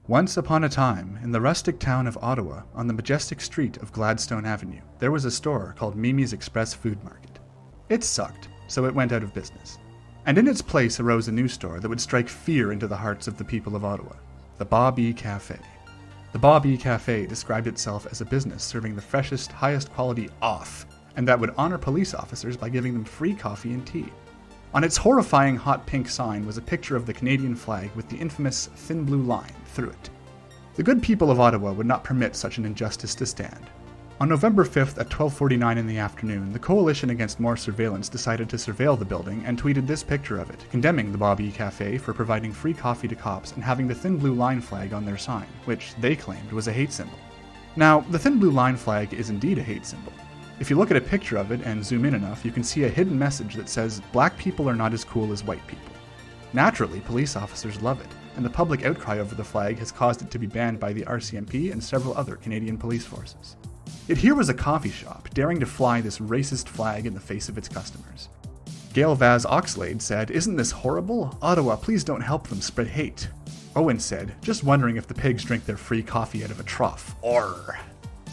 Once upon a time, in the rustic town of Ottawa, on the majestic street of Gladstone Avenue, there was a store called Mimi's Express Food Market. It sucked, so it went out of business. And in its place arose a new store that would strike fear into the hearts of the people of Ottawa, the Bawbee Cafe. The Bawbee Cafe described itself as a business serving the freshest, highest quality off, and that would honor police officers by giving them free coffee and tea. On its horrifying hot pink sign was a picture of the Canadian flag with the infamous thin blue line through it. The good people of Ottawa would not permit such an injustice to stand. On November 5th at 12:49 in the afternoon, the Coalition Against More Surveillance decided to surveil the building and tweeted this picture of it, condemning the Bawbee Cafe for providing free coffee to cops and having the thin blue line flag on their sign, which they claimed was a hate symbol. Now, the thin blue line flag is indeed a hate symbol. If you look at a picture of it and zoom in enough, you can see a hidden message that says, "Black people are not as cool as white people." Naturally, police officers love it, and the public outcry over the flag has caused it to be banned by the RCMP and several other Canadian police forces. Yet here was a coffee shop daring to fly this racist flag in the face of its customers. Gail Vaz Oxlade said, "Isn't this horrible? Ottawa, please don't help them spread hate." Owen said, "Just wondering if the pigs drink their free coffee out of a trough. Or."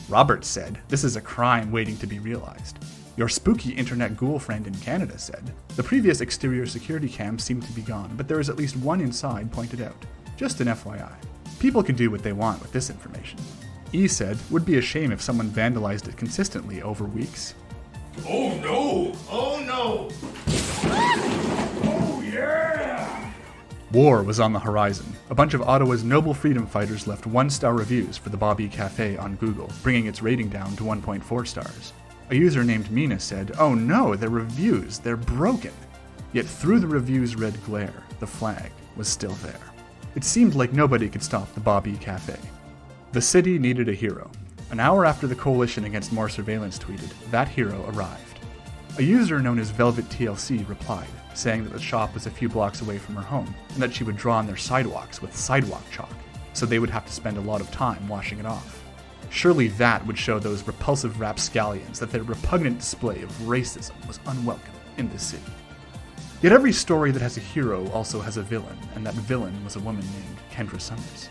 Robert said, "This is a crime waiting to be realized." Your spooky internet ghoul friend in Canada said, "The previous exterior security cams seem to be gone, but there is at least one inside pointed out. Just an FYI. People can do what they want with this information." E said, "Would be a shame if someone vandalized it consistently over weeks." Oh no! Oh no! Oh yeah! War was on the horizon. A bunch of Ottawa's noble freedom fighters left 1-star reviews for the Bawbee Cafe on Google, bringing its rating down to 1.4 stars. A user named Mina said, "Oh no, their reviews, they're broken." Yet through the reviews' red glare, the flag was still there. It seemed like nobody could stop the Bawbee Cafe. The city needed a hero. An hour after the Coalition Against More Surveillance tweeted, that hero arrived. A user known as Velvet TLC replied, saying that the shop was a few blocks away from her home, and that she would draw on their sidewalks with sidewalk chalk, so they would have to spend a lot of time washing it off. Surely that would show those repulsive rapscallions that their repugnant display of racism was unwelcome in this city. Yet every story that has a hero also has a villain, and that villain was a woman named Kendra Summers.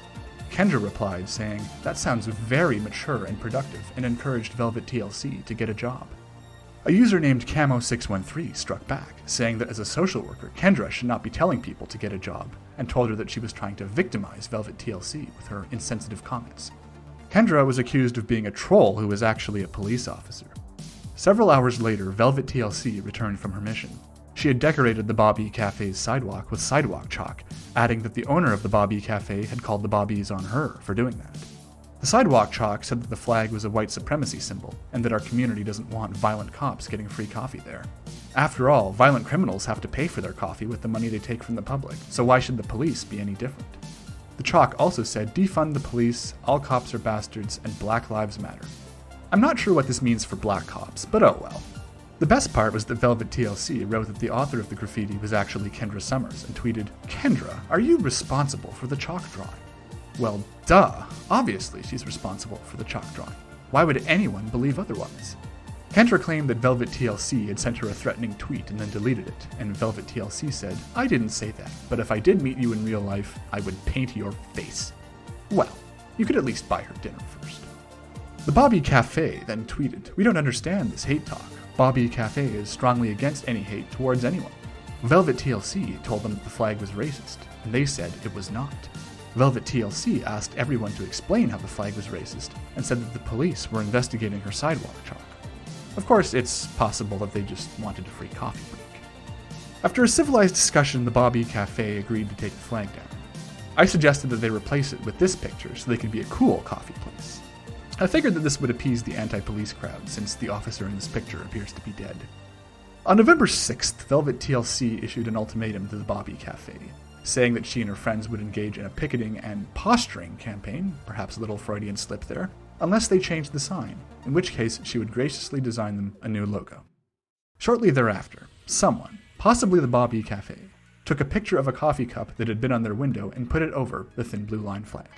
Kendra replied, saying, "That sounds very mature and productive," and encouraged Velvet TLC to get a job. A user named Camo613 struck back, saying that as a social worker, Kendra should not be telling people to get a job, and told her that she was trying to victimize Velvet TLC with her insensitive comments. Kendra was accused of being a troll who was actually a police officer. Several hours later, Velvet TLC returned from her mission. She had decorated the Bawbee Cafe's sidewalk with sidewalk chalk, adding that the owner of the Bawbee Cafe had called the Bawbees on her for doing that. The sidewalk chalk said that the flag was a white supremacy symbol, and that our community doesn't want violent cops getting free coffee there. After all, violent criminals have to pay for their coffee with the money they take from the public, so why should the police be any different? The chalk also said, "Defund the police, all cops are bastards, and Black Lives Matter." I'm not sure what this means for black cops, but oh well. The best part was that Velvet TLC wrote that the author of the graffiti was actually Kendra Summers and tweeted, "Kendra, are you responsible for the chalk drawing?" Well, duh. Obviously she's responsible for the chalk drawing. Why would anyone believe otherwise? Kendra claimed that Velvet TLC had sent her a threatening tweet and then deleted it, and Velvet TLC said, "I didn't say that, but if I did meet you in real life, I would paint your face." Well, you could at least buy her dinner first. The Bawbee Cafe then tweeted, "We don't understand this hate talk. Bawbee Cafe is strongly against any hate towards anyone." Velvet TLC told them that the flag was racist, and they said it was not. Velvet TLC asked everyone to explain how the flag was racist, and said that the police were investigating her sidewalk chalk. Of course, it's possible that they just wanted a free coffee break. After a civilized discussion, the Bawbee Cafe agreed to take the flag down. I suggested that they replace it with this picture so they could be a cool coffee place. I figured that this would appease the anti-police crowd, since the officer in this picture appears to be dead. On November 6th, Velvet TLC issued an ultimatum to the Bawbee Cafe, saying that she and her friends would engage in a picketing and posturing campaign, perhaps a little Freudian slip there, unless they changed the sign, in which case she would graciously design them a new logo. Shortly thereafter, someone, possibly the Bawbee Cafe, took a picture of a coffee cup that had been on their window and put it over the thin blue line flag.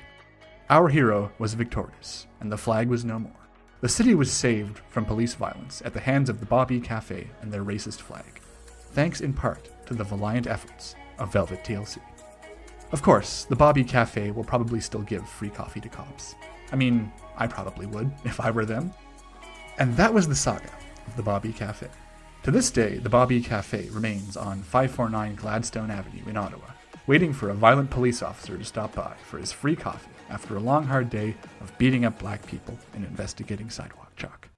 Our hero was victorious, and the flag was no more. The city was saved from police violence at the hands of the Bawbee Cafe and their racist flag, thanks in part to the valiant efforts of Velvet TLC. Of course, the Bawbee Cafe will probably still give free coffee to cops. I mean, I probably would, if I were them. And that was the saga of the Bawbee Cafe. To this day, the Bawbee Cafe remains on 549 Gladstone Avenue in Ottawa, waiting for a violent police officer to stop by for his free coffee after a long hard day of beating up black people and investigating sidewalk chalk.